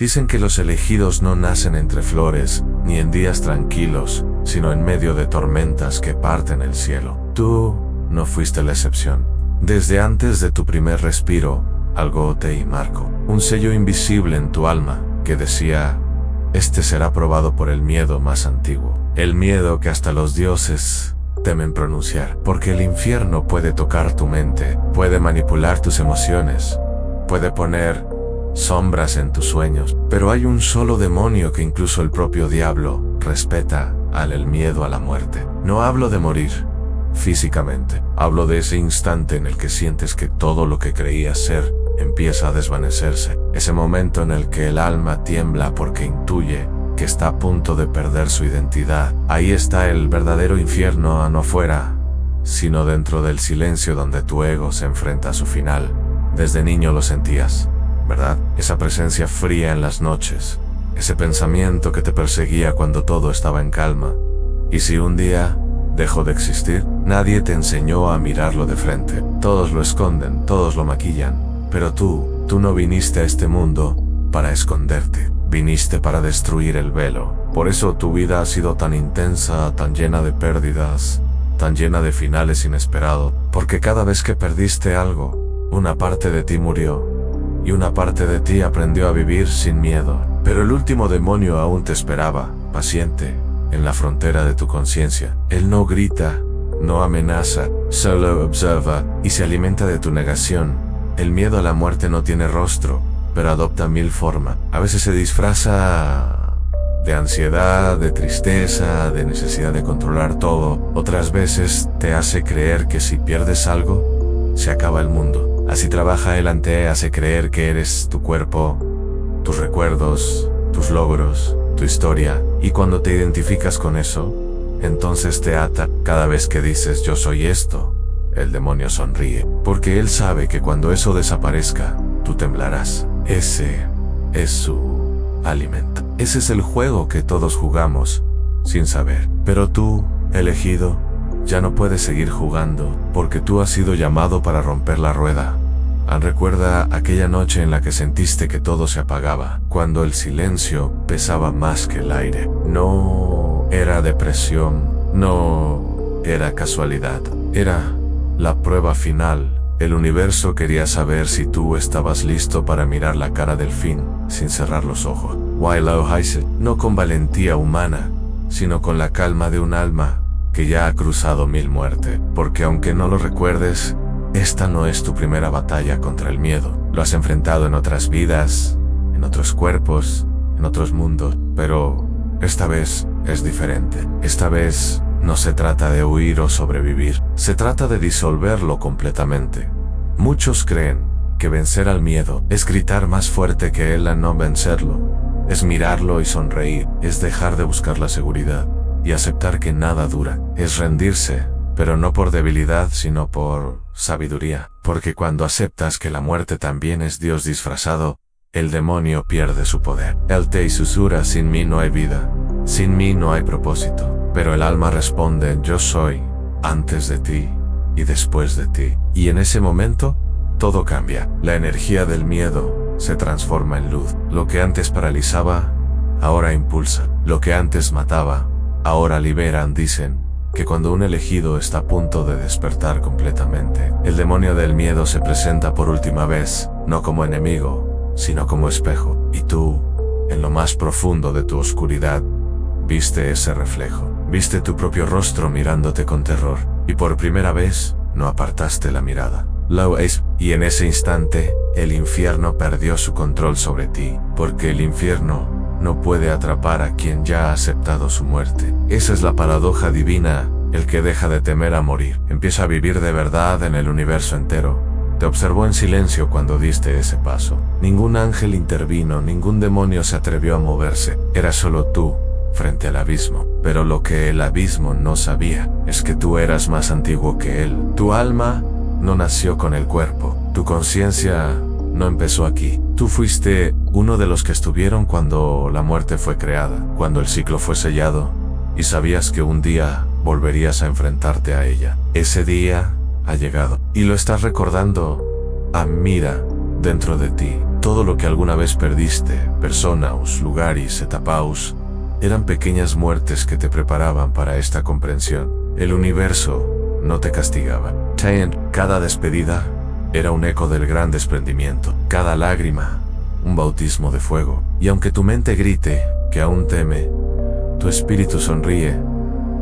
Dicen que los elegidos no nacen entre flores, ni en días tranquilos, sino en medio de tormentas que parten el cielo. Tú no fuiste la excepción. Desde antes de tu primer respiro, algo te marcó. Un sello invisible en tu alma que decía: este será probado por el miedo más antiguo. El miedo que hasta los dioses temen pronunciar. Porque el infierno puede tocar tu mente, puede manipular tus emociones, puede poner sombras en tus sueños. Pero hay un solo demonio que incluso el propio diablo respeta: el miedo a la muerte. No hablo de morir físicamente, hablo de ese instante en el que sientes que todo lo que creías ser empieza a desvanecerse. Ese momento en el que el alma tiembla porque intuye que está a punto de perder su identidad. Ahí está el verdadero infierno, no afuera, sino dentro del silencio donde tu ego se enfrenta a su final. Desde niño lo sentías, ¿verdad? Esa presencia fría en las noches, ese pensamiento que te perseguía cuando todo estaba en calma. Y si un día dejó de existir, nadie te enseñó a mirarlo de frente. Todos lo esconden, todos lo maquillan. Pero tú no viniste a este mundo para esconderte. Viniste para destruir el velo. Por eso tu vida ha sido tan intensa, tan llena de pérdidas, tan llena de finales inesperados. Porque cada vez que perdiste algo, una parte de ti murió. Y una parte de ti aprendió a vivir sin miedo. Pero el último demonio aún te esperaba, paciente, en la frontera de tu conciencia. Él no grita, no amenaza, solo observa y se alimenta de tu negación. El miedo a la muerte no tiene rostro, pero adopta mil formas. A veces se disfraza de ansiedad, de tristeza, de necesidad de controlar todo. Otras veces te hace creer que si pierdes algo, se acaba el mundo. Así trabaja él, hace creer que eres tu cuerpo, tus recuerdos, tus logros, tu historia. Y cuando te identificas con eso, entonces te ata. Cada vez que dices yo soy esto, el demonio sonríe, porque él sabe que cuando eso desaparezca, tú temblarás. Ese es su alimento. Ese es el juego que todos jugamos, sin saber. Pero tú, elegido, ya no puedes seguir jugando, porque tú has sido llamado para romper la rueda. Recuerda aquella noche en la que sentiste que todo se apagaba, cuando el silencio pesaba más que el aire. No era depresión, no era casualidad, era la prueba final. El universo quería saber si tú estabas listo para mirar la cara del fin, sin cerrar los ojos. No con valentía humana, sino con la calma de un alma que ya ha cruzado 1000 muertes. Porque aunque no lo recuerdes, esta no es tu primera batalla contra el miedo. Lo has enfrentado en otras vidas, en otros cuerpos, en otros mundos. Pero esta vez es diferente. Esta vez no se trata de huir o sobrevivir, se trata de disolverlo completamente. Muchos creen que vencer al miedo es gritar más fuerte que él a no vencerlo, es mirarlo y sonreír, es dejar de buscar la seguridad y aceptar que nada dura, es rendirse, pero no por debilidad sino por sabiduría. Porque cuando aceptas que la muerte también es Dios disfrazado, el demonio pierde su poder. Él te susurra: sin mí no hay vida, sin mí no hay propósito. Pero el alma responde: yo soy antes de ti y después de ti. Y en ese momento, todo cambia. La energía del miedo se transforma en luz. Lo que antes paralizaba, ahora impulsa. Lo que antes mataba, ahora liberan. Dicen que cuando un elegido está a punto de despertar completamente, el demonio del miedo se presenta por última vez, no como enemigo, sino como espejo. Y tú, en lo más profundo de tu oscuridad, viste ese reflejo. Viste tu propio rostro mirándote con terror, y por primera vez no apartaste la mirada. Y en ese instante, el infierno perdió su control sobre ti, porque el infierno no puede atrapar a quien ya ha aceptado su muerte. Esa es la paradoja divina. El que deja de temer a morir, empieza a vivir de verdad en el universo entero. Te observó en silencio cuando diste ese paso. Ningún ángel intervino, ningún demonio se atrevió a moverse. Era solo tú, frente al abismo. Pero lo que el abismo no sabía es que tú eras más antiguo que él. Tu alma no nació con el cuerpo. Tu conciencia no empezó aquí. Tú fuiste uno de los que estuvieron cuando la muerte fue creada, cuando el ciclo fue sellado, y sabías que un día volverías a enfrentarte a ella. Ese día ha llegado, y lo estás recordando. Mira dentro de ti. Todo lo que alguna vez perdiste, personas, lugares, etapas, eran pequeñas muertes que te preparaban para esta comprensión. El universo no te castigaba. Cada despedida era un eco del gran desprendimiento. Cada lágrima, un bautismo de fuego. Y aunque tu mente grite que aún teme, tu espíritu sonríe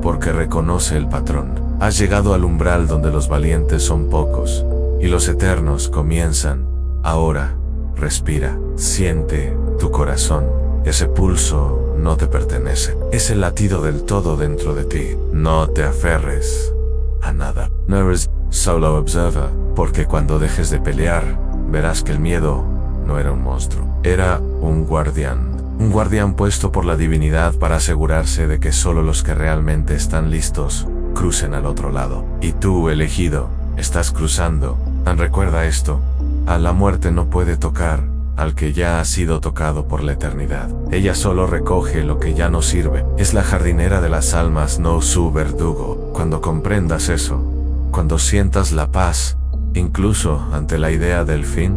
porque reconoce el patrón. Has llegado al umbral donde los valientes son pocos y los eternos comienzan. Ahora, respira, siente tu corazón. Ese pulso no te pertenece. Es el latido del todo dentro de ti. No te aferres a nada. No eres solo observa, porque cuando dejes de pelear, verás que el miedo no era un monstruo. Era un guardián. Un guardián puesto por la divinidad para asegurarse de que solo los que realmente están listos crucen al otro lado. Y tú, elegido, estás cruzando. Recuerda esto. A la muerte no puede tocar al que ya ha sido tocado por la eternidad. Ella solo recoge lo que ya no sirve. Es la jardinera de las almas, no su verdugo. Cuando comprendas eso, cuando sientas la paz, incluso ante la idea del fin,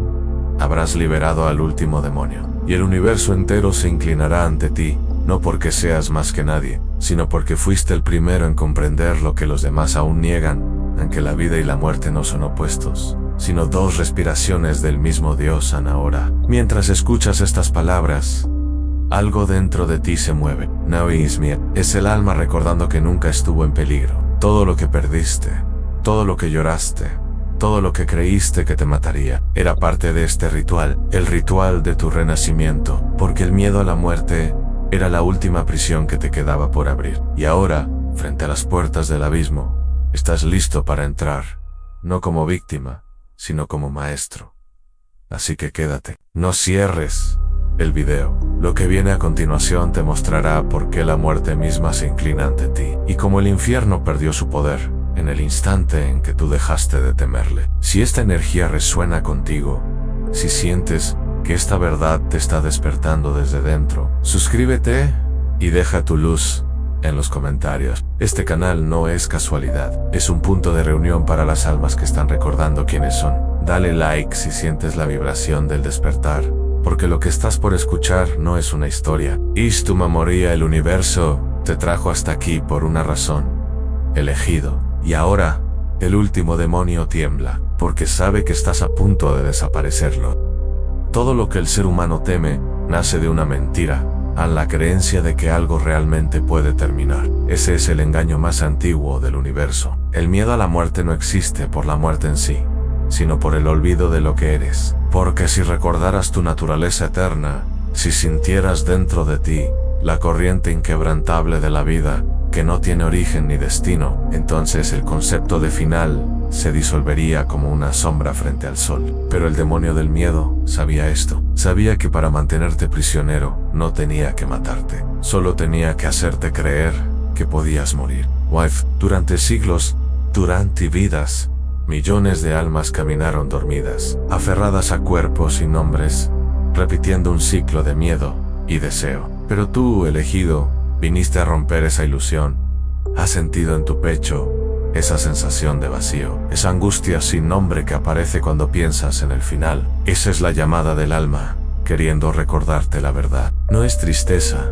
habrás liberado al último demonio. Y el universo entero se inclinará ante ti, no porque seas más que nadie, sino porque fuiste el primero en comprender lo que los demás aún niegan, aunque la vida y la muerte no son opuestos, sino dos respiraciones del mismo Dios ahora. Mientras escuchas estas palabras, algo dentro de ti se mueve. Now is me. Es el alma recordando que nunca estuvo en peligro. Todo lo que perdiste, todo lo que lloraste, todo lo que creíste que te mataría, era parte de este ritual, el ritual de tu renacimiento, porque el miedo a la muerte era la última prisión que te quedaba por abrir. Y ahora, frente a las puertas del abismo, estás listo para entrar, no como víctima, sino como maestro. Así que quédate. No cierres el video. Lo que viene a continuación te mostrará por qué la muerte misma se inclina ante ti, y cómo el infierno perdió su poder en el instante en que tú dejaste de temerle. Si esta energía resuena contigo, si sientes que esta verdad te está despertando desde dentro, suscríbete y deja tu luz en los comentarios. Este canal no es casualidad, es un punto de reunión para las almas que están recordando quiénes son. Dale like si sientes la vibración del despertar, porque lo que estás por escuchar no es una historia. Es tu memoria. El universo te trajo hasta aquí por una razón. Elegido. Y ahora, el último demonio tiembla, porque sabe que estás a punto de desaparecerlo. Todo lo que el ser humano teme nace de una mentira, a la creencia de que algo realmente puede terminar. Ese es el engaño más antiguo del universo. El miedo a la muerte no existe por la muerte en sí, sino por el olvido de lo que eres. Porque si recordaras tu naturaleza eterna, si sintieras dentro de ti la corriente inquebrantable de la vida, que no tiene origen ni destino, entonces el concepto de final se disolvería como una sombra frente al sol. Pero el demonio del miedo sabía esto. Sabía que para mantenerte prisionero no tenía que matarte, solo tenía que hacerte creer que podías morir. Durante siglos, durante vidas, millones de almas caminaron dormidas, aferradas a cuerpos y nombres, repitiendo un ciclo de miedo y deseo. Pero tú, elegido, viniste a romper esa ilusión. Has sentido en tu pecho esa sensación de vacío, esa angustia sin nombre que aparece cuando piensas en el final. Esa es la llamada del alma, queriendo recordarte la verdad. No es tristeza,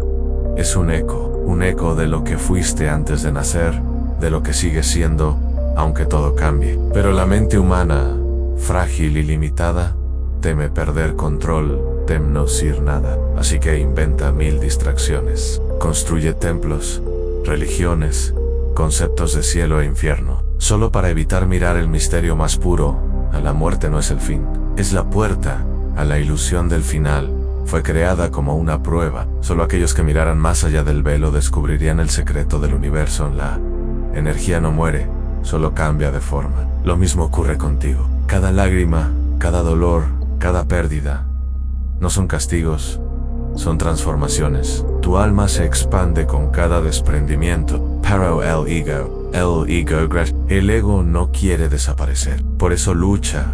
es un eco de lo que fuiste antes de nacer, de lo que sigues siendo, aunque todo cambie. Pero la mente humana, frágil y limitada, teme perder control, teme no ser nada. Así que inventa 1000 distracciones. Construye templos, religiones, conceptos de cielo e infierno, solo para evitar mirar el misterio más puro. A la muerte no es el fin, es la puerta a la ilusión del final. Fue creada como una prueba. Solo aquellos que miraran más allá del velo descubrirían el secreto del universo. La energía no muere, solo cambia de forma. Lo mismo ocurre contigo. Cada lágrima, cada dolor, cada pérdida, no son castigos, son transformaciones. Tu alma se expande con cada desprendimiento. Pero el ego no quiere desaparecer. Por eso lucha,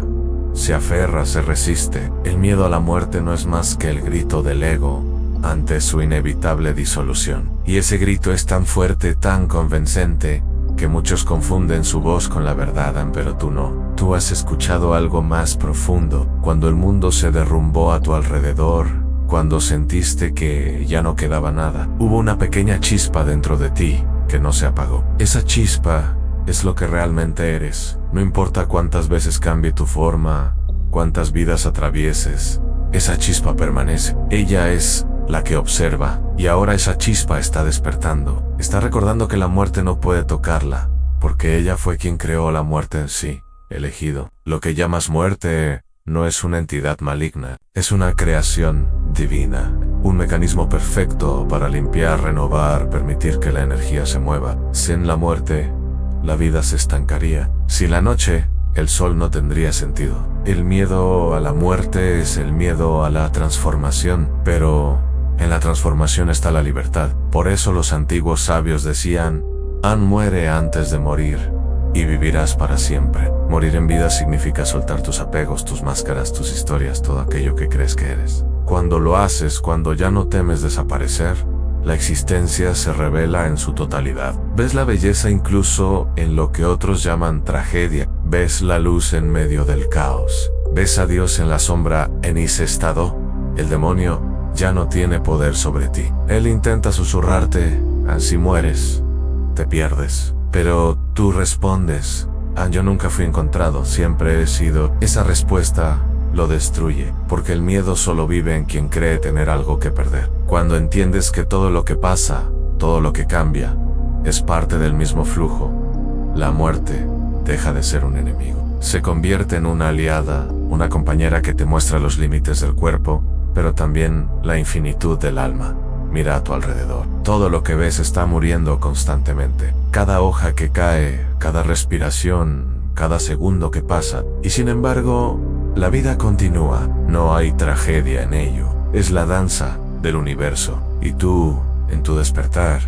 se aferra, se resiste. El miedo a la muerte no es más que el grito del ego ante su inevitable disolución. Y ese grito es tan fuerte, tan convincente, que muchos confunden su voz con la verdad, pero tú no. Tú has escuchado algo más profundo, cuando el mundo se derrumbó a tu alrededor, cuando sentiste que ya no quedaba nada. Hubo una pequeña chispa dentro de ti que no se apagó. Esa chispa es lo que realmente eres. No importa cuántas veces cambie tu forma, cuántas vidas atravieses, esa chispa permanece. Ella es la que observa, y ahora esa chispa está despertando. Está recordando que la muerte no puede tocarla, porque ella fue quien creó la muerte en sí, elegido. Lo que llamas muerte no es una entidad maligna, es una creación divina, un mecanismo perfecto para limpiar, renovar, permitir que la energía se mueva. Sin la muerte, la vida se estancaría. Sin la noche, el sol no tendría sentido. El miedo a la muerte es el miedo a la transformación, pero en la transformación está la libertad. Por eso los antiguos sabios decían: muere antes de morir, y vivirás para siempre. Morir en vida significa soltar tus apegos, tus máscaras, tus historias, todo aquello que crees que eres. Cuando lo haces, cuando ya no temes desaparecer, la existencia se revela en su totalidad. Ves la belleza incluso en lo que otros llaman tragedia. Ves la luz en medio del caos. Ves a Dios en la sombra. En ese estado, el demonio ya no tiene poder sobre ti. Él intenta susurrarte: si mueres, te pierdes. Pero tú respondes: yo nunca fui encontrado, siempre he sido. Esa respuesta lo destruye, porque el miedo solo vive en quien cree tener algo que perder. Cuando entiendes que todo lo que pasa, todo lo que cambia, es parte del mismo flujo, la muerte deja de ser un enemigo. Se convierte en una aliada, una compañera que te muestra los límites del cuerpo, pero también la infinitud del alma. Mira a tu alrededor. Todo lo que ves está muriendo constantemente. Cada hoja que cae, cada respiración, cada segundo que pasa. Y sin embargo, la vida continúa. No hay tragedia en ello. Es la danza del universo. Y tú, en tu despertar,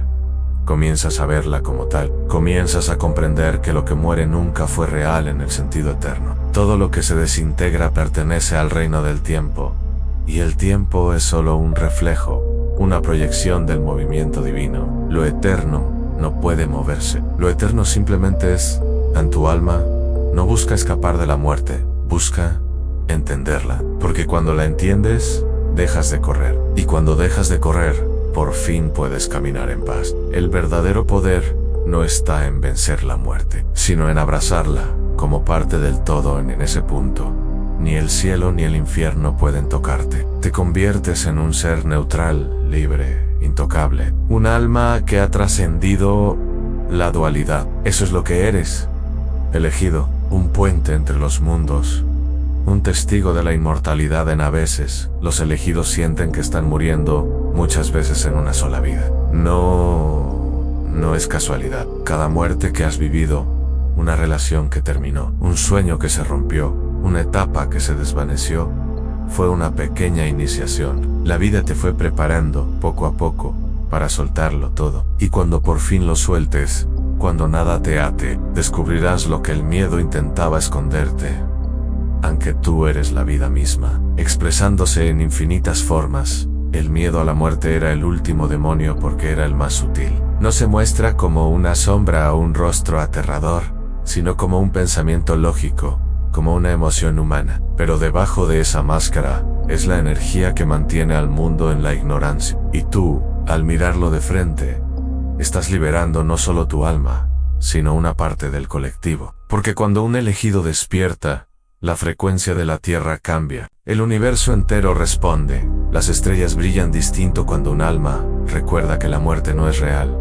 comienzas a verla como tal. Comienzas a comprender que lo que muere nunca fue real en el sentido eterno. Todo lo que se desintegra pertenece al reino del tiempo. Y el tiempo es solo un reflejo, una proyección del movimiento divino. Lo eterno no puede moverse. Lo eterno simplemente es en tu alma. No busca escapar de la muerte, busca entenderla. Porque cuando la entiendes, dejas de correr. Y cuando dejas de correr, por fin puedes caminar en paz. El verdadero poder no está en vencer la muerte, sino en abrazarla como parte del todo. En ese punto, ni el cielo ni el infierno pueden tocarte. Te conviertes en un ser neutral, libre, intocable. Un alma que ha trascendido la dualidad. Eso es lo que eres. Elegido, un puente entre los mundos. Un testigo de la inmortalidad. A veces, los elegidos sienten que están muriendo, muchas veces en una sola vida. No es casualidad. Cada muerte que has vivido, una relación que terminó, un sueño que se rompió, una etapa que se desvaneció, fue una pequeña iniciación. La vida te fue preparando, poco a poco, para soltarlo todo. Y cuando por fin lo sueltes, cuando nada te ate, descubrirás lo que el miedo intentaba esconderte. Aunque tú eres la vida misma, expresándose en infinitas formas. El miedo a la muerte era el último demonio porque era el más sutil. No se muestra como una sombra o un rostro aterrador, sino como un pensamiento lógico, como una emoción humana. Pero debajo de esa máscara, es la energía que mantiene al mundo en la ignorancia. Y tú, al mirarlo de frente, estás liberando no solo tu alma, sino una parte del colectivo. Porque cuando un elegido despierta, la frecuencia de la Tierra cambia. El universo entero responde. Las estrellas brillan distinto cuando un alma recuerda que la muerte no es real.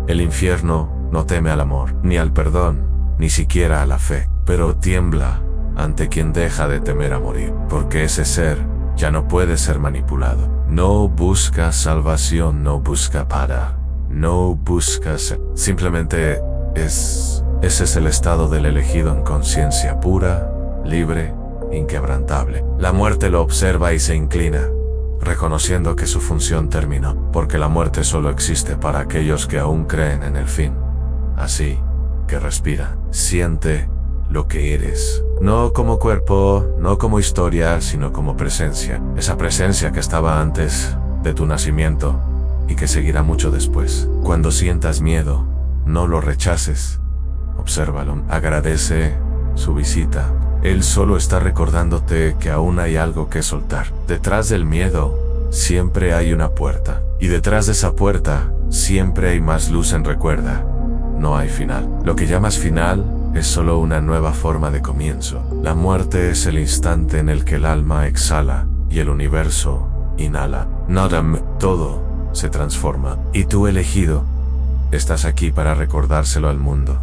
El infierno no teme al amor, ni al perdón, ni siquiera a la fe, pero tiembla ante quien deja de temer a morir, porque ese ser ya no puede ser manipulado. No busca salvación, no busca parar, no busca ser. Simplemente ese es el estado del elegido en conciencia pura, libre, inquebrantable. La muerte lo observa y se inclina, reconociendo que su función terminó, porque la muerte solo existe para aquellos que aún creen en el fin. Así que respira, siente lo que eres, no como cuerpo, no como historia, sino como presencia. Esa presencia que estaba antes de tu nacimiento y que seguirá mucho después. Cuando sientas miedo, no lo rechaces, obsérvalo, agradece su visita. Él solo está recordándote que aún hay algo que soltar. Detrás del miedo, siempre hay una puerta. Y detrás de esa puerta, siempre hay más luz en recuerda. No hay final. Lo que llamas final es solo una nueva forma de comienzo. La muerte es el instante en el que el alma exhala y el universo inhala. Nadam, todo se transforma. Y tú, elegido, estás aquí para recordárselo al mundo.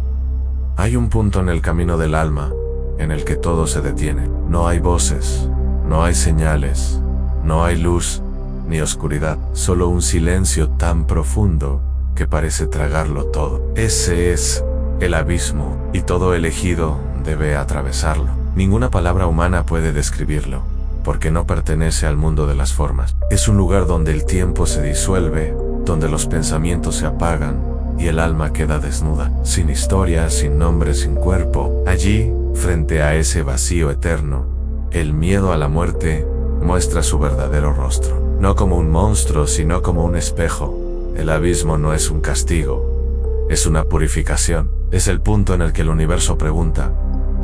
Hay un punto en el camino del alma en el que todo se detiene. No hay voces, no hay señales, no hay luz ni oscuridad, solo un silencio tan profundo que parece tragarlo todo. Ese es el abismo, y todo elegido debe atravesarlo. Ninguna palabra humana puede describirlo, porque no pertenece al mundo de las formas. Es un lugar donde el tiempo se disuelve, donde los pensamientos se apagan y el alma queda desnuda, sin historia, sin nombre, sin cuerpo. Allí, frente a ese vacío eterno, el miedo a la muerte muestra su verdadero rostro. No como un monstruo, sino como un espejo. El abismo no es un castigo, es una purificación. Es el punto en el que el universo pregunta: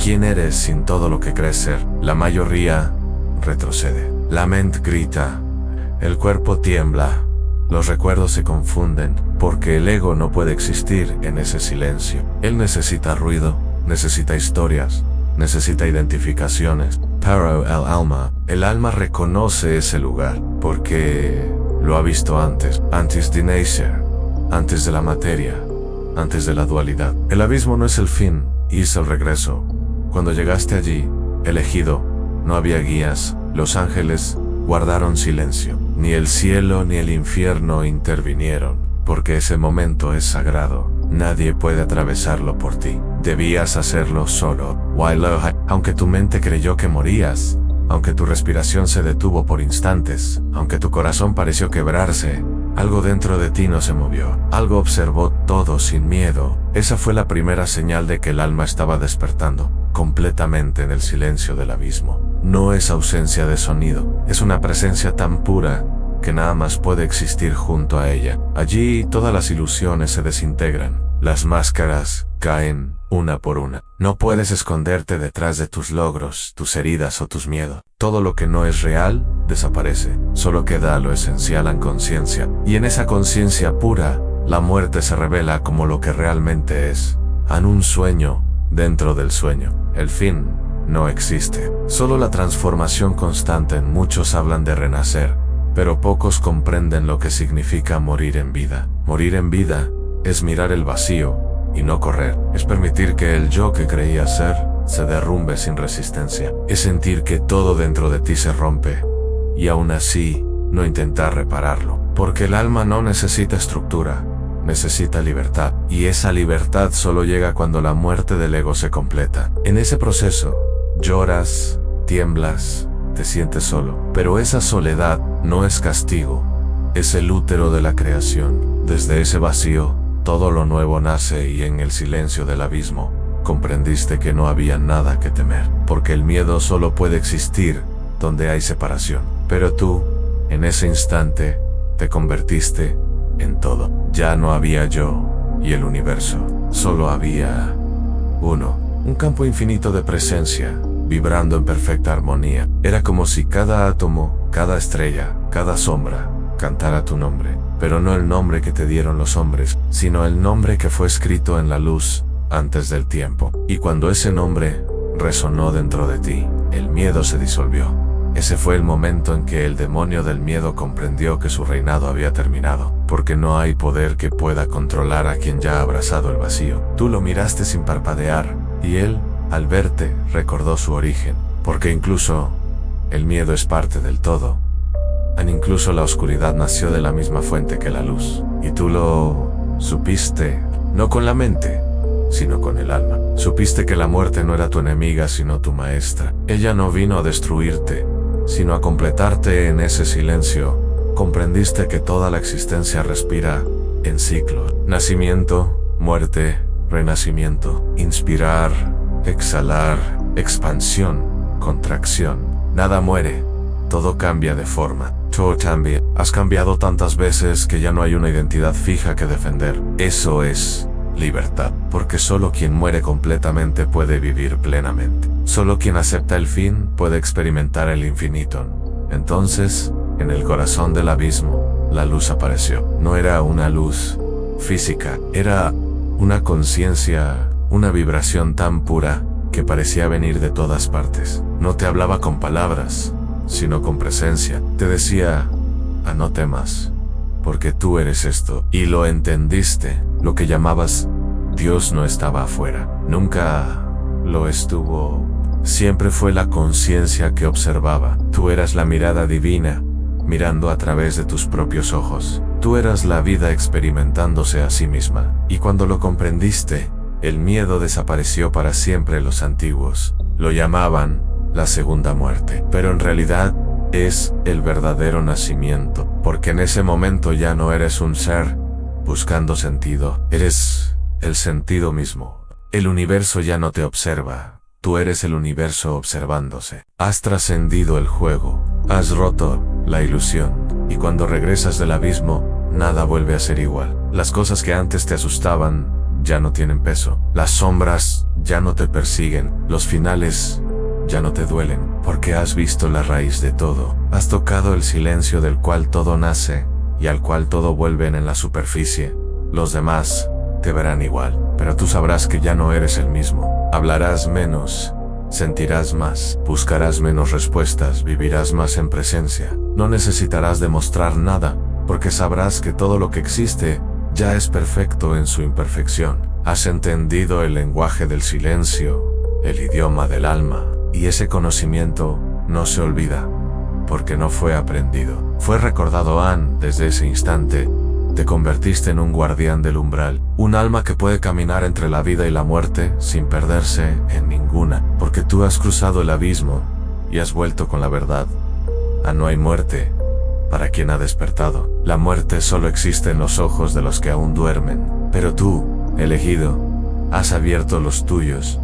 ¿quién eres sin todo lo que crees ser? La mayoría retrocede. La mente grita, el cuerpo tiembla, los recuerdos se confunden, porque el ego no puede existir en ese silencio. Él necesita ruido, necesita historias, necesita identificaciones. Pero el alma reconoce ese lugar, porque lo ha visto antes de nacer, antes de la materia, antes de la dualidad. El abismo no es el fin, y es el regreso. Cuando llegaste allí, elegido, no había guías. Los ángeles guardaron silencio. Ni el cielo ni el infierno intervinieron, porque ese momento es sagrado. Nadie puede atravesarlo por ti. Debías hacerlo solo. Aunque tu mente creyó que morías, aunque tu respiración se detuvo por instantes, aunque tu corazón pareció quebrarse, algo dentro de ti no se movió. Algo observó todo sin miedo. Esa fue la primera señal de que el alma estaba despertando, completamente en el silencio del abismo. No es ausencia de sonido, es una presencia tan pura que nada más puede existir junto a ella. Allí todas las ilusiones se desintegran, las máscaras caen una por una. No puedes esconderte detrás de tus logros, tus heridas o tus miedos. Todo lo que no es real desaparece, solo queda lo esencial en conciencia. Y en esa conciencia pura, la muerte se revela como lo que realmente es, en un sueño dentro del sueño. El fin no existe, solo la transformación constante. Muchos hablan de renacer, pero pocos comprenden lo que significa morir en vida. Morir en vida es mirar el vacío y no correr. Es permitir que el yo que creía ser se derrumbe sin resistencia. Es sentir que todo dentro de ti se rompe y aún así no intentar repararlo. Porque el alma no necesita estructura, necesita libertad. Y esa libertad solo llega cuando la muerte del ego se completa. En ese proceso, lloras, tiemblas, te sientes solo. Pero esa soledad no es castigo, es el útero de la creación. Desde ese vacío, todo lo nuevo nace, y en el silencio del abismo, comprendiste que no había nada que temer. Porque el miedo solo puede existir donde hay separación. Pero tú, en ese instante, te convertiste en todo. Ya no había yo y el universo, solo había uno. Un campo infinito de presencia, vibrando en perfecta armonía. Era como si cada átomo, cada estrella, cada sombra, cantara tu nombre. Pero no el nombre que te dieron los hombres, sino el nombre que fue escrito en la luz antes del tiempo. Y cuando ese nombre resonó dentro de ti, el miedo se disolvió. Ese fue el momento en que el demonio del miedo comprendió que su reinado había terminado, porque no hay poder que pueda controlar a quien ya ha abrazado el vacío. Tú lo miraste sin parpadear, y él, al verte, recordó su origen, porque incluso el miedo es parte del todo. Incluso la oscuridad nació de la misma fuente que la luz, y tú lo supiste, no con la mente, sino con el alma. Supiste que la muerte no era tu enemiga, sino tu maestra. Ella no vino a destruirte, sino a completarte en ese silencio. Comprendiste que toda la existencia respira en ciclos: nacimiento, muerte, renacimiento, inspirar, exhalar, expansión, contracción. Nada muere, todo cambia de forma. Todo cambia. Has cambiado tantas veces que ya no hay una identidad fija que defender. Eso es libertad, porque solo quien muere completamente puede vivir plenamente. Solo quien acepta el fin puede experimentar el infinito. Entonces, en el corazón del abismo, la luz apareció. No era una luz física, era una conciencia, una vibración tan pura que parecía venir de todas partes. No te hablaba con palabras, sino con presencia. Te decía, no temas, porque tú eres esto. Y lo entendiste. Lo que llamabas Dios no estaba afuera. Nunca lo estuvo. Siempre fue la conciencia que observaba. Tú eras la mirada divina, mirando a través de tus propios ojos. Tú eras la vida experimentándose a sí misma. Y cuando lo comprendiste, el miedo desapareció para siempre. Los antiguos lo llamaban la segunda muerte, pero en realidad es el verdadero nacimiento, porque en ese momento ya no eres un ser buscando sentido, eres el sentido mismo. El universo ya no te observa, tú eres el universo observándose. Has trascendido el juego, has roto la ilusión, y cuando regresas del abismo, nada vuelve a ser igual. Las cosas que antes te asustaban ya no tienen peso, las sombras ya no te persiguen, los finales ya no te duelen, porque has visto la raíz de todo. Has tocado el silencio del cual todo nace y al cual todo vuelve en la superficie. Los demás te verán igual, pero tú sabrás que ya no eres el mismo. Hablarás menos, sentirás más, buscarás menos respuestas, vivirás más en presencia. No necesitarás demostrar nada, porque sabrás que todo lo que existe ya es perfecto en su imperfección. Has entendido el lenguaje del silencio, el idioma del alma. Y ese conocimiento no se olvida, porque no fue aprendido. Fue recordado desde ese instante. Te convertiste en un guardián del umbral, un alma que puede caminar entre la vida y la muerte sin perderse en ninguna, porque tú has cruzado el abismo y has vuelto con la verdad. No hay muerte para quien ha despertado. La muerte solo existe en los ojos de los que aún duermen, pero tú, elegido, has abierto los tuyos.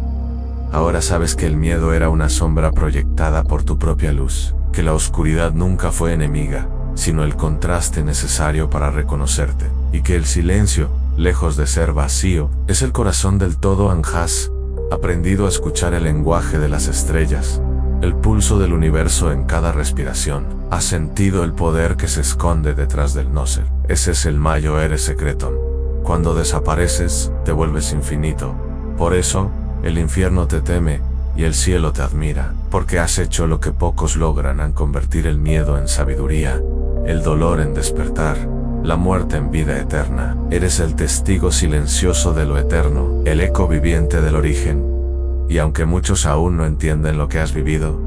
Ahora sabes que el miedo era una sombra proyectada por tu propia luz, que la oscuridad nunca fue enemiga, sino el contraste necesario para reconocerte, y que el silencio, lejos de ser vacío, es el corazón del todo. Has aprendido a escuchar el lenguaje de las estrellas, el pulso del universo en cada respiración. Has sentido el poder que se esconde detrás del no ser. Ese es el Mayo Eres Secreto. Cuando desapareces, te vuelves infinito. Por eso, el infierno te teme y el cielo te admira, porque has hecho lo que pocos logran: convertir el miedo en sabiduría, el dolor en despertar, la muerte en vida eterna. Eres el testigo silencioso de lo eterno, el eco viviente del origen. Y aunque muchos aún no entienden lo que has vivido,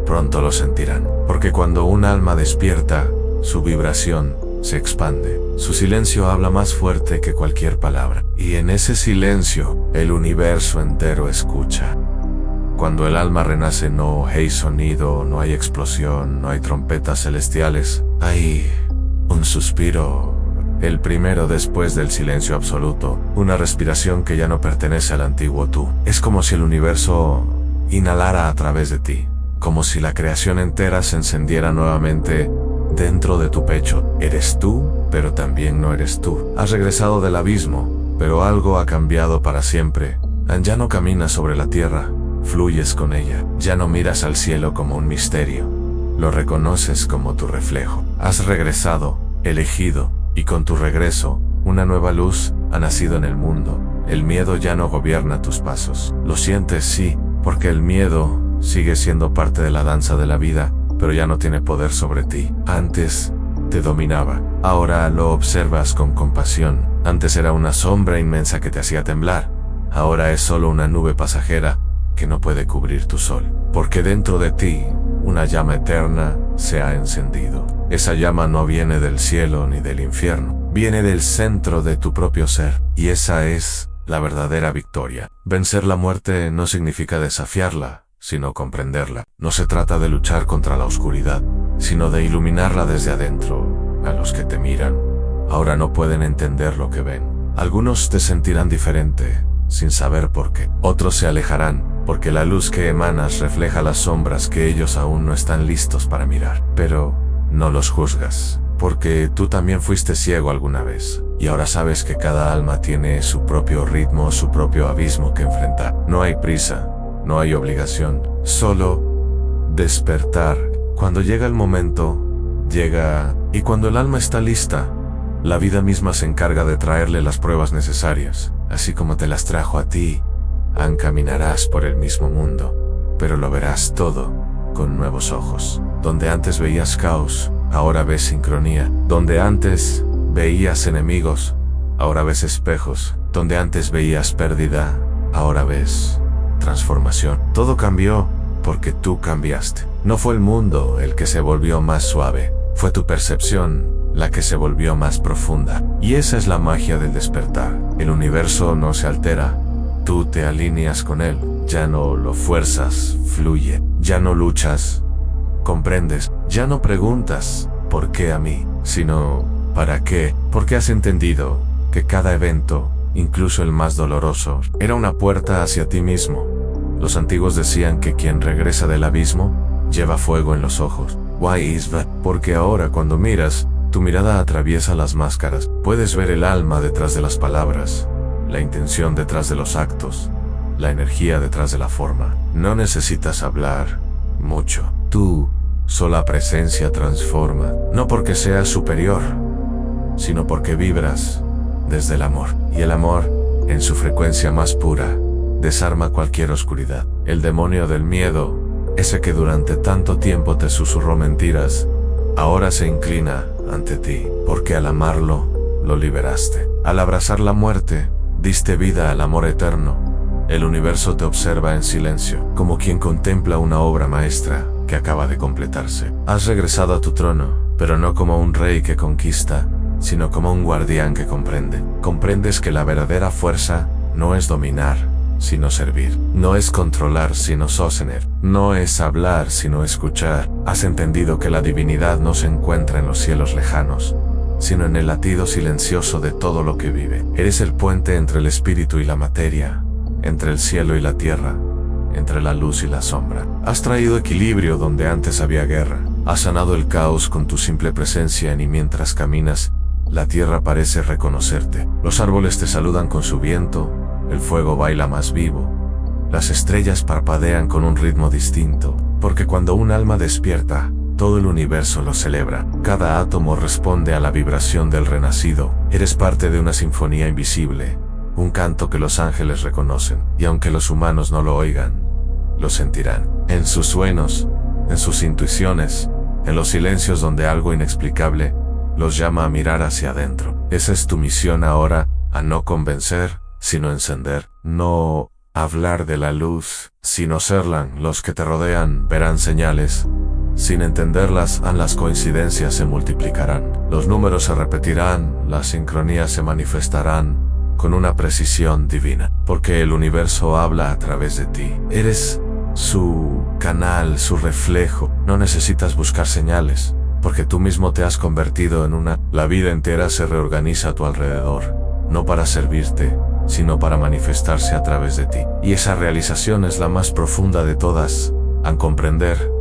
pronto lo sentirán, porque cuando un alma despierta, su vibración se expande. Su silencio habla más fuerte que cualquier palabra, y en ese silencio, el universo entero escucha. Cuando el alma renace no hay sonido, no hay explosión, no hay trompetas celestiales. Hay un suspiro, el primero después del silencio absoluto, una respiración que ya no pertenece al antiguo tú. Es como si el universo inhalara a través de ti, como si la creación entera se encendiera nuevamente dentro de tu pecho. Eres tú, pero también no eres tú. Has regresado del abismo, pero algo ha cambiado para siempre. Ya no caminas sobre la tierra, fluyes con ella. Ya no miras al cielo como un misterio, lo reconoces como tu reflejo. Has regresado, elegido, y con tu regreso, una nueva luz ha nacido en el mundo. El miedo ya no gobierna tus pasos. Lo sientes, sí, porque el miedo sigue siendo parte de la danza de la vida, pero ya no tiene poder sobre ti. Antes te dominaba, ahora lo observas con compasión. Antes era una sombra inmensa que te hacía temblar, ahora es solo una nube pasajera que no puede cubrir tu sol, porque dentro de ti una llama eterna se ha encendido. Esa llama no viene del cielo ni del infierno, viene del centro de tu propio ser, y esa es la verdadera victoria. Vencer la muerte no significa desafiarla, sino comprenderla. No se trata de luchar contra la oscuridad, sino de iluminarla desde adentro. A los que te miran, ahora no pueden entender lo que ven. Algunos te sentirán diferente, sin saber por qué. Otros se alejarán, porque la luz que emanas refleja las sombras que ellos aún no están listos para mirar. Pero no los juzgas, porque tú también fuiste ciego alguna vez. Y ahora sabes que cada alma tiene su propio ritmo, su propio abismo que enfrentar. No hay prisa, no hay obligación, solo despertar. Cuando llega el momento, llega, y cuando el alma está lista, la vida misma se encarga de traerle las pruebas necesarias. Así como te las trajo a ti, caminarás por el mismo mundo, pero lo verás todo con nuevos ojos. Donde antes veías caos, ahora ves sincronía. Donde antes veías enemigos, ahora ves espejos. Donde antes veías pérdida, ahora ves transformación. Todo cambió porque tú cambiaste. No fue el mundo el que se volvió más suave, fue tu percepción la que se volvió más profunda. Y esa es la magia del despertar. El universo no se altera, tú te alineas con él. Ya no lo fuerzas, fluye. Ya no luchas, comprendes. Ya no preguntas, ¿por qué a mí? Sino, ¿para qué? Porque has entendido que cada evento, incluso el más doloroso, era una puerta hacia ti mismo. Los antiguos decían que quien regresa del abismo lleva fuego en los ojos. Why is that? Porque ahora cuando miras, tu mirada atraviesa las máscaras. Puedes ver el alma detrás de las palabras, la intención detrás de los actos, la energía detrás de la forma. No necesitas hablar mucho. Tu sola presencia transforma. No porque seas superior, sino porque vibras desde el amor. Y el amor, en su frecuencia más pura, desarma cualquier oscuridad. El demonio del miedo, ese que durante tanto tiempo te susurró mentiras, ahora se inclina ante ti, porque al amarlo, lo liberaste. Al abrazar la muerte, diste vida al amor eterno. El universo te observa en silencio, como quien contempla una obra maestra que acaba de completarse. Has regresado a tu trono, pero no como un rey que conquista, sino como un guardián que comprende. Comprendes que la verdadera fuerza no es dominar, sino servir. No es controlar, sino sostener. No es hablar, sino escuchar. Has entendido que la divinidad no se encuentra en los cielos lejanos, sino en el latido silencioso de todo lo que vive. Eres el puente entre el espíritu y la materia, entre el cielo y la tierra, entre la luz y la sombra. Has traído equilibrio donde antes había guerra. Has sanado el caos con tu simple presencia y mientras caminas, la tierra parece reconocerte. Los árboles te saludan con su viento, el fuego baila más vivo, las estrellas parpadean con un ritmo distinto, porque cuando un alma despierta, todo el universo lo celebra. Cada átomo responde a la vibración del renacido. Eres parte de una sinfonía invisible, un canto que los ángeles reconocen, y aunque los humanos no lo oigan, lo sentirán. En sus sueños, en sus intuiciones, en los silencios donde algo inexplicable los llama a mirar hacia adentro. Esa es tu misión ahora, a no convencer, sino encender. No hablar de la luz, sino serla. Los que te rodean verán señales. Sin entenderlas, las coincidencias se multiplicarán. Los números se repetirán, las sincronías se manifestarán con una precisión divina. Porque el universo habla a través de ti. Eres su canal, su reflejo. No necesitas buscar señales, porque tú mismo te has convertido en una. La vida entera se reorganiza a tu alrededor, no para servirte, sino para manifestarse a través de ti. Y esa realización es la más profunda de todas, al comprender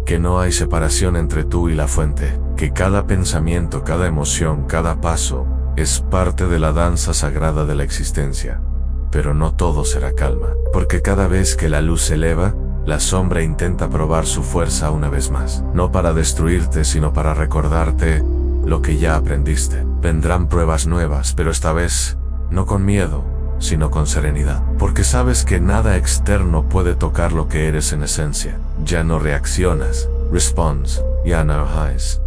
que no hay separación entre tú y la fuente, que cada pensamiento, cada emoción, cada paso, es parte de la danza sagrada de la existencia. Pero no todo será calma, porque cada vez que la luz se eleva, la sombra intenta probar su fuerza una vez más. No para destruirte, sino para recordarte lo que ya aprendiste. Vendrán pruebas nuevas, pero esta vez, no con miedo, sino con serenidad. Porque sabes que nada externo puede tocar lo que eres en esencia. Ya no reaccionas, responds, ya no hides,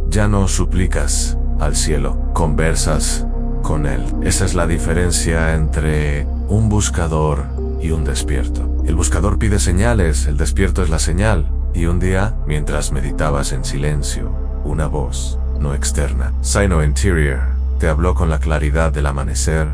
ya no suplicas al cielo, conversas con él. Esa es la diferencia entre un buscador y un despierto. El buscador pide señales, el despierto es la señal. Y un día, mientras meditabas en silencio, una voz, no externa, sino interior, te habló con la claridad del amanecer.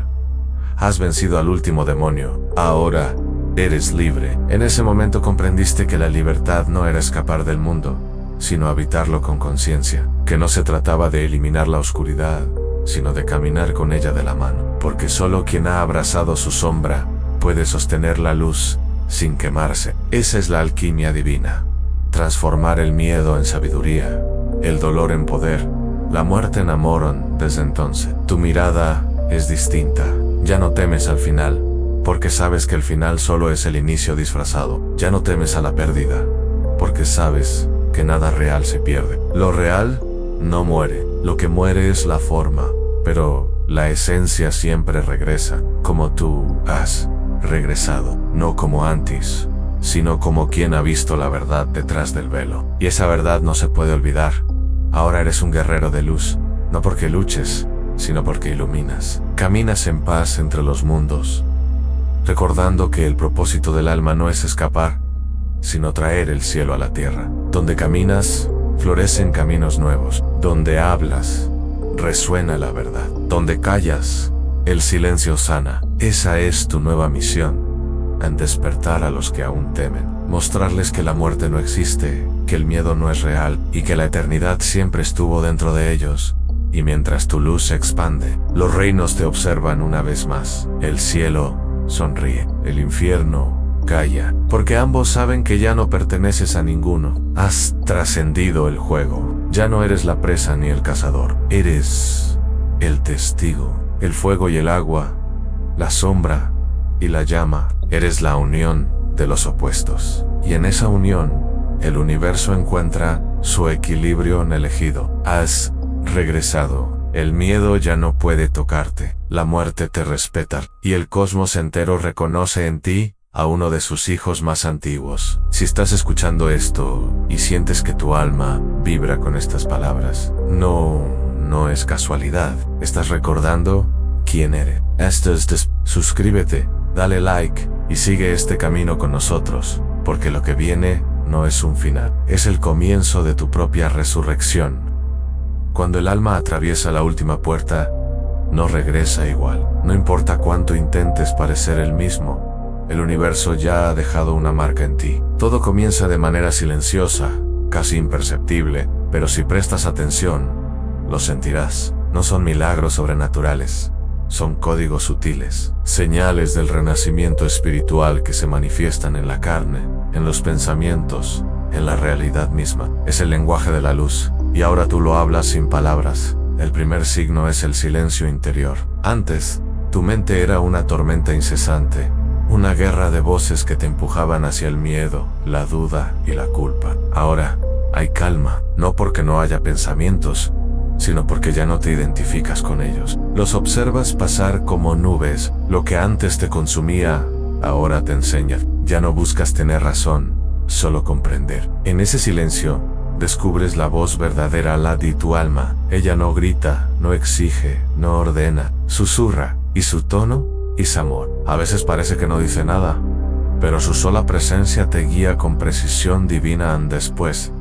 Has vencido al último demonio. Ahora eres libre. En ese momento comprendiste que la libertad no era escapar del mundo, sino habitarlo con conciencia. Que no se trataba de eliminar la oscuridad, sino de caminar con ella de la mano. Porque solo quien ha abrazado su sombra puede sostener la luz sin quemarse. Esa es la alquimia divina. Transformar el miedo en sabiduría, el dolor en poder, la muerte enamoran desde entonces. Tu mirada es distinta. Ya no temes al final, porque sabes que el final solo es el inicio disfrazado. Ya no temes a la pérdida, porque sabes que nada real se pierde. Lo real no muere. Lo que muere es la forma, pero la esencia siempre regresa, como tú has regresado, no como antes, sino como quien ha visto la verdad detrás del velo. Y esa verdad no se puede olvidar. Ahora eres un guerrero de luz, no porque luches, sino porque iluminas. Caminas en paz entre los mundos, recordando que el propósito del alma no es escapar, sino traer el cielo a la tierra. Donde caminas, florecen caminos nuevos. Donde hablas, resuena la verdad. Donde callas, el silencio sana. Esa es tu nueva misión, en despertar a los que aún temen. Mostrarles que la muerte no existe, que el miedo no es real y que la eternidad siempre estuvo dentro de ellos. Y mientras tu luz se expande, los reinos te observan una vez más. El cielo sonríe, el infierno calla, porque ambos saben que ya no perteneces a ninguno. Has trascendido el juego. Ya no eres la presa ni el cazador. Eres el testigo. El fuego y el agua, la sombra y la llama. Eres la unión de los opuestos. Y en esa unión, el universo encuentra su equilibrio en el elegido. Has regresado. El miedo ya no puede tocarte. La muerte te respeta. Y el cosmos entero reconoce en ti a uno de sus hijos más antiguos. Si estás escuchando esto y sientes que tu alma vibra con estas palabras, no es casualidad. Estás recordando quién eres. Suscríbete, dale like y sigue este camino con nosotros, porque lo que viene no es un final, es el comienzo de tu propia resurrección. Cuando el alma atraviesa la última puerta, no regresa igual. No importa cuánto intentes parecer el mismo, el universo ya ha dejado una marca en ti. Todo comienza de manera silenciosa, casi imperceptible, pero si prestas atención, lo sentirás. No son milagros sobrenaturales, son códigos sutiles, señales del renacimiento espiritual que se manifiestan en la carne, en los pensamientos, en la realidad misma. Es el lenguaje de la luz, y ahora tú lo hablas sin palabras. El primer signo es el silencio interior. Antes, tu mente era una tormenta incesante, una guerra de voces que te empujaban hacia el miedo, la duda y la culpa. Ahora, hay calma, no porque no haya pensamientos, sino porque ya no te identificas con ellos. Los observas pasar como nubes. Lo que antes te consumía, ahora te enseña. Ya no buscas tener razón, solo comprender. En ese silencio, descubres la voz verdadera, la de tu alma. Ella no grita, no exige, no ordena, susurra, y su tono es amor. A veces parece que no dice nada, pero su sola presencia te guía con precisión divina. Después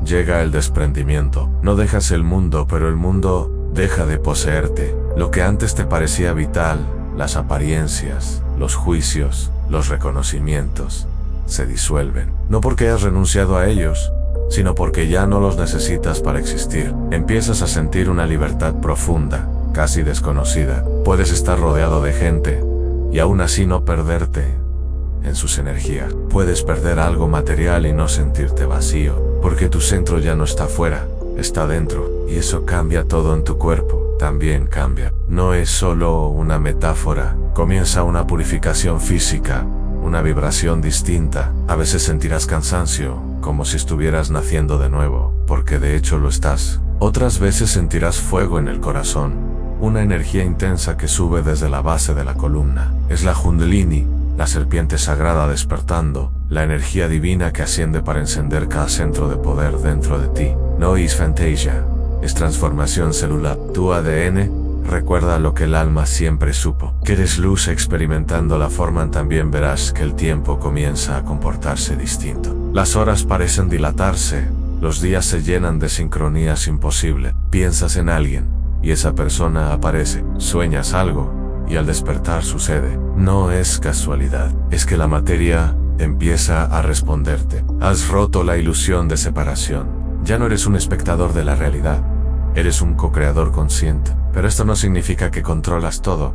llega el desprendimiento. No dejas el mundo, pero el mundo deja de poseerte. Lo que antes te parecía vital, las apariencias, los juicios, los reconocimientos, se disuelven. No porque hayas renunciado a ellos, sino porque ya no los necesitas para existir. Empiezas a sentir una libertad profunda, casi desconocida. Puedes estar rodeado de gente y aún así no perderte en sus energías. Puedes perder algo material y no sentirte vacío, porque tu centro ya no está afuera, está dentro, y eso cambia todo en tu cuerpo. También cambia. No es solo una metáfora. Comienza una purificación física, una vibración distinta. A veces sentirás cansancio, como si estuvieras naciendo de nuevo, porque de hecho lo estás. Otras veces sentirás fuego en el corazón, una energía intensa que sube desde la base de la columna. Es la Kundalini, la serpiente sagrada despertando, la energía divina que asciende para encender cada centro de poder dentro de ti. No es fantasía, es transformación celular. Tu ADN recuerda lo que el alma siempre supo, que eres luz. Experimentando la forma también verás que el tiempo comienza a comportarse distinto. Las horas parecen dilatarse, los días se llenan de sincronías imposibles. Piensas en alguien y esa persona aparece. Sueñas algo y al despertar sucede. No es casualidad, es que la materia empieza a responderte. Has roto la ilusión de separación. Ya no eres un espectador de la realidad, eres un co-creador consciente. Pero esto no significa que controlas todo,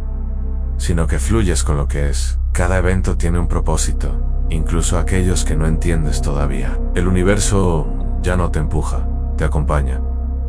sino que fluyes con lo que es. Cada evento tiene un propósito, incluso aquellos que no entiendes todavía. El universo ya no te empuja, te acompaña.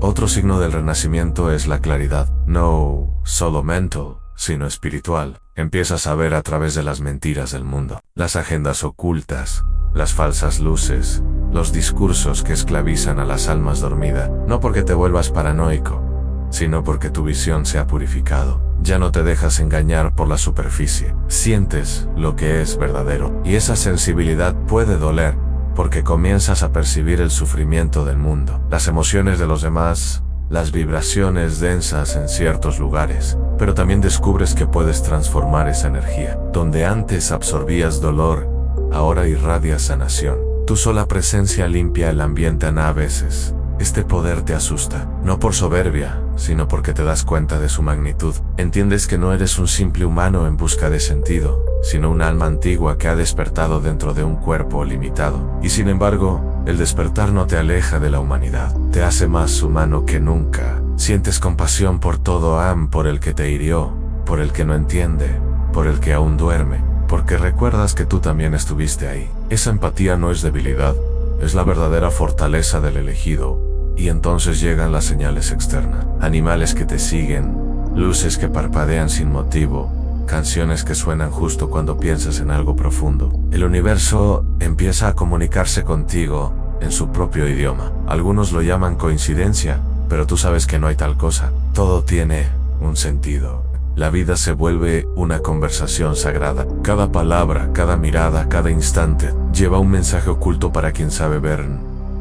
Otro signo del renacimiento es la claridad, no solo mental, sino espiritual. Empiezas a ver a través de las mentiras del mundo, las agendas ocultas, las falsas luces, los discursos que esclavizan a las almas dormidas, no porque te vuelvas paranoico, sino porque tu visión se ha purificado. Ya no te dejas engañar por la superficie, sientes lo que es verdadero, y esa sensibilidad puede doler, porque comienzas a percibir el sufrimiento del mundo, las emociones de los demás, las vibraciones densas en ciertos lugares, pero también descubres que puedes transformar esa energía. Donde antes absorbías dolor, ahora irradias sanación. Tu sola presencia limpia el ambiente a veces. Este poder te asusta, no por soberbia, sino porque te das cuenta de su magnitud. Entiendes que no eres un simple humano en busca de sentido, sino un alma antigua que ha despertado dentro de un cuerpo limitado. Y sin embargo, el despertar no te aleja de la humanidad, te hace más humano que nunca. Sientes compasión por todo, por el que te hirió, por el que no entiende, por el que aún duerme, porque recuerdas que tú también estuviste ahí. Esa empatía no es debilidad, es la verdadera fortaleza del elegido. Y entonces llegan las señales externas, animales que te siguen, luces que parpadean sin motivo, canciones que suenan justo cuando piensas en algo profundo. El universo empieza a comunicarse contigo en su propio idioma. Algunos lo llaman coincidencia, pero tú sabes que no hay tal cosa. Todo tiene un sentido. La vida se vuelve una conversación sagrada. Cada palabra, cada mirada, cada instante lleva un mensaje oculto para quien sabe ver.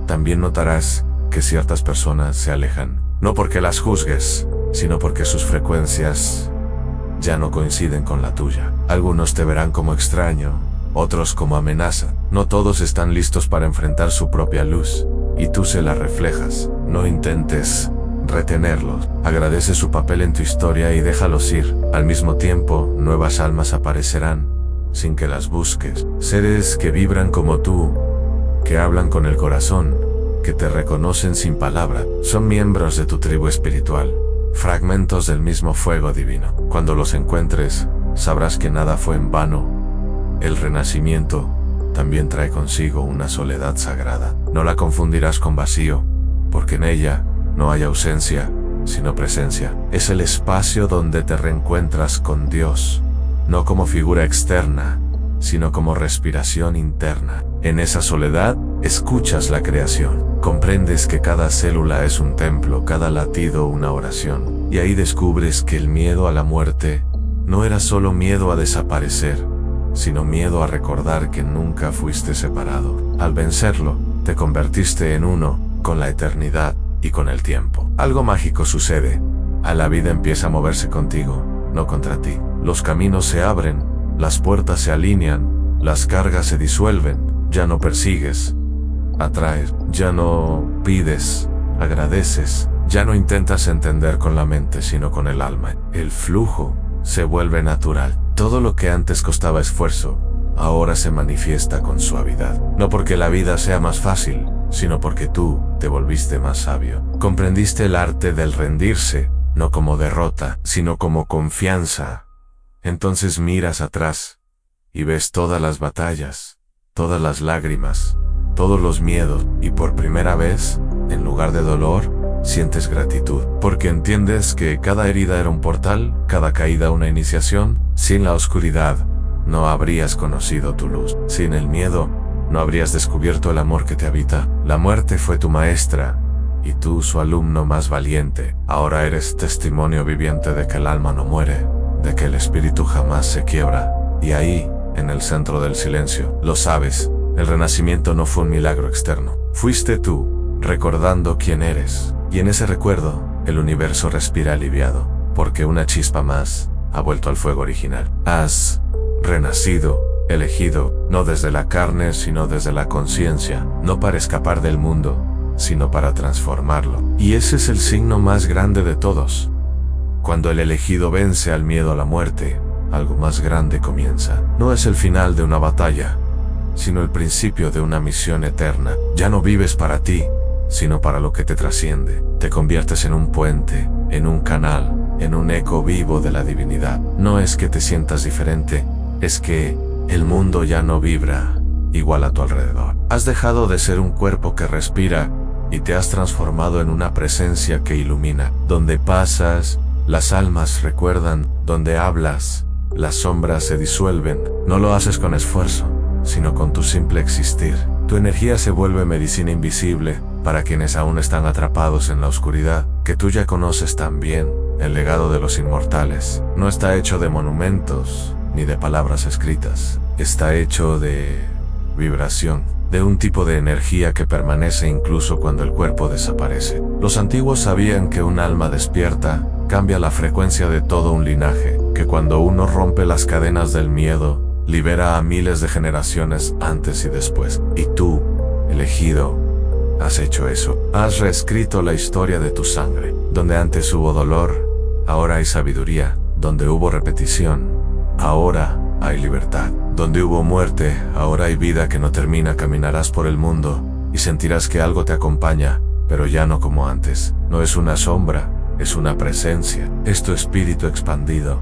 También notarás que ciertas personas se alejan, no porque las juzgues, sino porque sus frecuencias ya no coinciden con la tuya. Algunos te verán como extraño, otros como amenaza. No todos están listos para enfrentar su propia luz, y tú se la reflejas. No intentes retenerlos. Agradece su papel en tu historia y déjalos ir. Al mismo tiempo, nuevas almas aparecerán, sin que las busques. Seres que vibran como tú, que hablan con el corazón, que te reconocen sin palabra, son miembros de tu tribu espiritual, fragmentos del mismo fuego divino. Cuando los encuentres, sabrás que nada fue en vano. El renacimiento también trae consigo una soledad sagrada. No la confundirás con vacío, porque en ella no hay ausencia, sino presencia. Es el espacio donde te reencuentras con Dios, no como figura externa, sino como respiración interna. En esa soledad, escuchas la creación. Comprendes que cada célula es un templo, cada latido una oración. Y ahí descubres que el miedo a la muerte no era solo miedo a desaparecer, sino miedo a recordar que nunca fuiste separado. Al vencerlo, te convertiste en uno con la eternidad y con el tiempo. Algo mágico sucede. La vida empieza a moverse contigo, no contra ti. Los caminos se abren, las puertas se alinean, las cargas se disuelven. Ya no persigues, atraes, ya no pides, agradeces, ya no intentas entender con la mente sino con el alma. El flujo se vuelve natural. Todo lo que antes costaba esfuerzo, ahora se manifiesta con suavidad. No porque la vida sea más fácil, sino porque tú te volviste más sabio. Comprendiste el arte del rendirse, no como derrota, sino como confianza. Entonces miras atrás y ves todas las batallas, todas las lágrimas, todos los miedos, y por primera vez, en lugar de dolor, sientes gratitud, porque entiendes que cada herida era un portal, cada caída una iniciación. Sin la oscuridad, no habrías conocido tu luz. Sin el miedo, no habrías descubierto el amor que te habita. La muerte fue tu maestra, y tú su alumno más valiente. Ahora eres testimonio viviente de que el alma no muere, de que el espíritu jamás se quiebra. Y ahí, en el centro del silencio, lo sabes, el renacimiento no fue un milagro externo. Fuiste tú, recordando quién eres. Y en ese recuerdo, el universo respira aliviado, porque una chispa más ha vuelto al fuego original. Has renacido, elegido, no desde la carne, sino desde la conciencia, no para escapar del mundo, sino para transformarlo. Y ese es el signo más grande de todos. Cuando el elegido vence al miedo a la muerte, algo más grande comienza. No es el final de una batalla, sino el principio de una misión eterna. Ya no vives para ti, sino para lo que te trasciende. Te conviertes en un puente, en un canal, en un eco vivo de la divinidad. No es que te sientas diferente, es que el mundo ya no vibra igual a tu alrededor. Has dejado de ser un cuerpo que respira y te has transformado en una presencia que ilumina. Donde pasas, las almas recuerdan, donde hablas, las sombras se disuelven. No lo haces con esfuerzo, sino con tu simple existir. Tu energía se vuelve medicina invisible para quienes aún están atrapados en la oscuridad, que tú ya conoces tan bien. El legado de los inmortales no está hecho de monumentos ni de palabras escritas. Está hecho de vibración, de un tipo de energía que permanece incluso cuando el cuerpo desaparece. Los antiguos sabían que un alma despierta cambia la frecuencia de todo un linaje, que cuando uno rompe las cadenas del miedo, libera a miles de generaciones antes y después. Y tú, elegido, has hecho eso. Has reescrito la historia de tu sangre. Donde antes hubo dolor, ahora hay sabiduría. Donde hubo repetición, ahora hay libertad. Donde hubo muerte, ahora hay vida que no termina. Caminarás por el mundo y sentirás que algo te acompaña, pero ya no como antes. No es una sombra, es una presencia. Es tu espíritu expandido,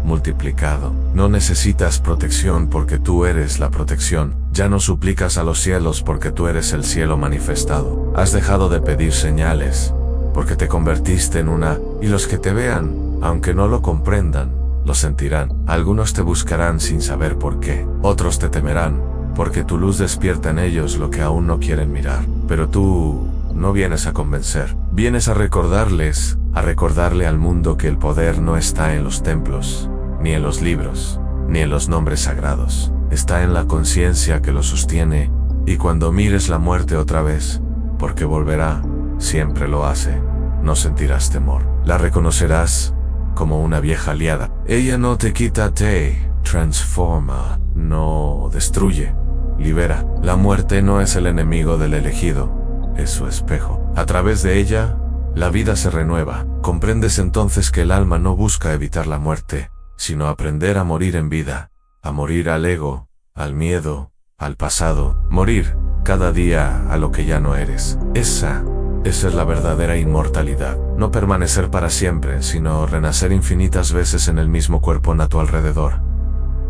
multiplicado. No necesitas protección porque tú eres la protección. Ya no suplicas a los cielos porque tú eres el cielo manifestado. Has dejado de pedir señales porque te convertiste en una, y los que te vean, aunque no lo comprendan, lo sentirán. Algunos te buscarán sin saber por qué. Otros te temerán porque tu luz despierta en ellos lo que aún no quieren mirar. Pero tú no vienes a convencer. Vienes a recordarles, a recordarle al mundo que el poder no está en los templos, ni en los libros, ni en los nombres sagrados. Está en la conciencia que lo sostiene, y cuando mires la muerte otra vez, porque volverá, siempre lo hace, no sentirás temor. La reconocerás como una vieja aliada. Ella no te quita, te transforma, no destruye, libera. La muerte no es el enemigo del elegido, es su espejo. A través de ella, la vida se renueva. Comprendes entonces que el alma no busca evitar la muerte, sino aprender a morir en vida, a morir al ego, al miedo, al pasado, morir cada día a lo que ya no eres. Esa es la verdadera inmortalidad. No permanecer para siempre, sino renacer infinitas veces en el mismo cuerpo a tu alrededor.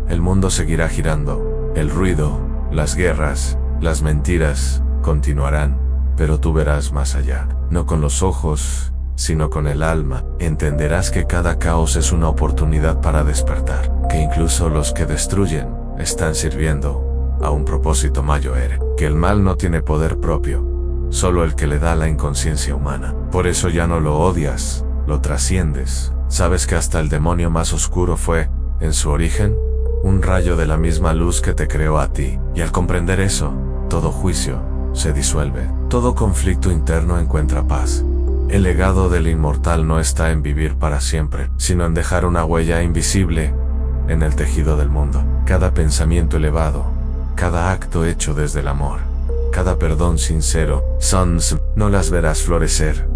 El mundo seguirá girando, el ruido, las guerras, las mentiras continuarán, pero tú verás más allá, no con los ojos, sino con el alma. Entenderás que cada caos es una oportunidad para despertar, que incluso los que destruyen están sirviendo a un propósito mayor, que el mal no tiene poder propio, solo el que le da la inconsciencia humana. Por eso ya no lo odias, lo trasciendes. Sabes que hasta el demonio más oscuro fue, en su origen, un rayo de la misma luz que te creó a ti. Y al comprender eso, todo juicio se disuelve, todo conflicto interno encuentra paz. El legado del inmortal no está en vivir para siempre, sino en dejar una huella invisible en el tejido del mundo. Cada pensamiento elevado, cada acto hecho desde el amor, cada perdón sincero, no las verás florecer,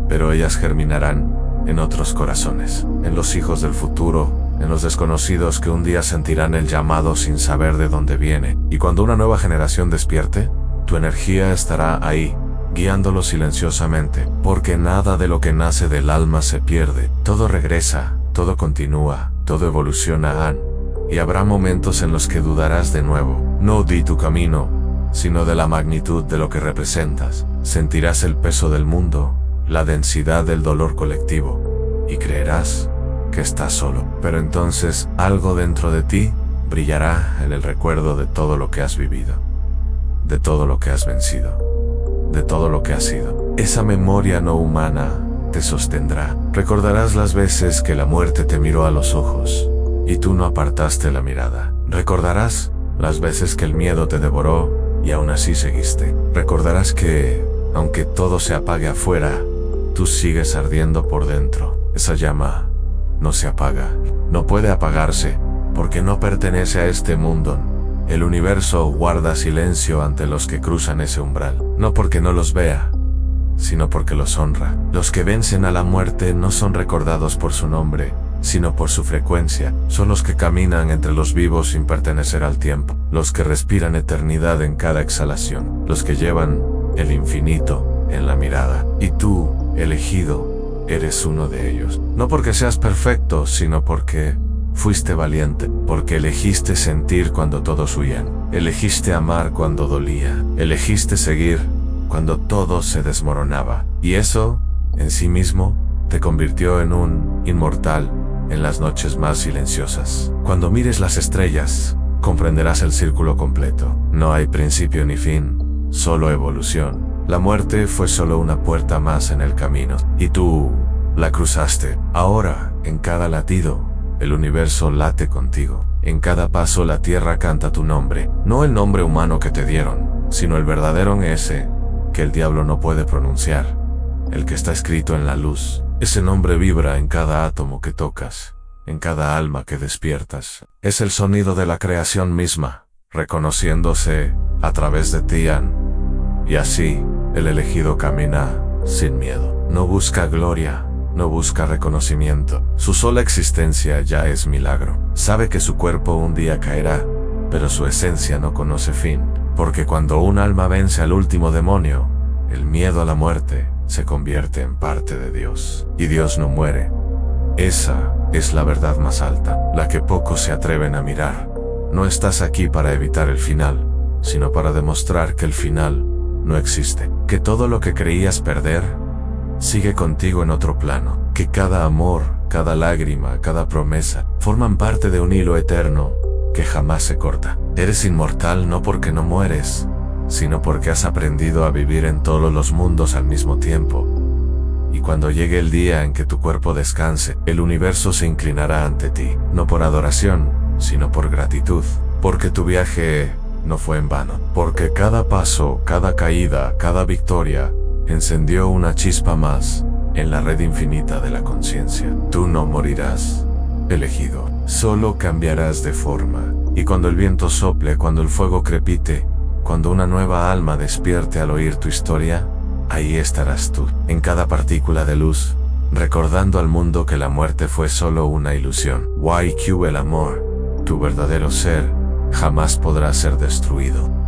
pero ellas germinarán en otros corazones, en los hijos del futuro, en los desconocidos que un día sentirán el llamado sin saber de dónde viene. Y cuando una nueva generación despierte, tu energía estará ahí, guiándolos silenciosamente, porque nada de lo que nace del alma se pierde. Todo regresa, todo continúa, todo evoluciona, y habrá momentos en los que dudarás de nuevo. No di tu camino, sino de la magnitud de lo que representas. Sentirás el peso del mundo, la densidad del dolor colectivo, y creerás que estás solo. Pero entonces algo dentro de ti brillará en el recuerdo de todo lo que has vivido, de todo lo que has vencido, de todo lo que has sido. Esa memoria no humana te sostendrá. Recordarás las veces que la muerte te miró a los ojos y tú no apartaste la mirada. Recordarás las veces que el miedo te devoró y aún así seguiste. Recordarás que, aunque todo se apague afuera, tú sigues ardiendo por dentro. Esa llama no se apaga, no puede apagarse, porque no pertenece a este mundo. El universo guarda silencio ante los que cruzan ese umbral, no porque no los vea, sino porque los honra. Los que vencen a la muerte no son recordados por su nombre, sino por su frecuencia. Son los que caminan entre los vivos sin pertenecer al tiempo, los que respiran eternidad en cada exhalación, los que llevan el infinito en la mirada. Y tú, elegido, eres uno de ellos. No porque seas perfecto, sino porque fuiste valiente, porque elegiste sentir cuando todos huían, elegiste amar cuando dolía, elegiste seguir cuando todo se desmoronaba. Y eso, en sí mismo, te convirtió en un inmortal en las noches más silenciosas. Cuando mires las estrellas, comprenderás el círculo completo. No hay principio ni fin, solo evolución. La muerte fue solo una puerta más en el camino, y tú la cruzaste. Ahora, en cada latido, el universo late contigo. En cada paso la tierra canta tu nombre. No el nombre humano que te dieron, sino el verdadero ese que el diablo no puede pronunciar. El que está escrito en la luz. Ese nombre vibra en cada átomo que tocas, en cada alma que despiertas. Es el sonido de la creación misma, reconociéndose a través de ti. Y así, el elegido camina sin miedo. No busca gloria, no busca reconocimiento. Su sola existencia ya es milagro. Sabe que su cuerpo un día caerá, pero su esencia no conoce fin. Porque cuando un alma vence al último demonio, el miedo a la muerte se convierte en parte de Dios. Y Dios no muere. Esa es la verdad más alta, la que pocos se atreven a mirar. No estás aquí para evitar el final, sino para demostrar que el final no existe. Que todo lo que creías perder sigue contigo en otro plano. Que cada amor, cada lágrima, cada promesa forman parte de un hilo eterno que jamás se corta. Eres inmortal no porque no mueres, sino porque has aprendido a vivir en todos los mundos al mismo tiempo. Y cuando llegue el día en que tu cuerpo descanse, el universo se inclinará ante ti, no por adoración, sino por gratitud, porque tu viaje no fue en vano, porque cada paso, cada caída, cada victoria, encendió una chispa más en la red infinita de la conciencia. Tú no morirás, elegido, solo cambiarás de forma, y cuando el viento sople, cuando el fuego crepite, cuando una nueva alma despierte al oír tu historia, ahí estarás tú, en cada partícula de luz, recordando al mundo que la muerte fue solo una ilusión. YQ, el amor, tu verdadero ser, jamás podrá ser destruido.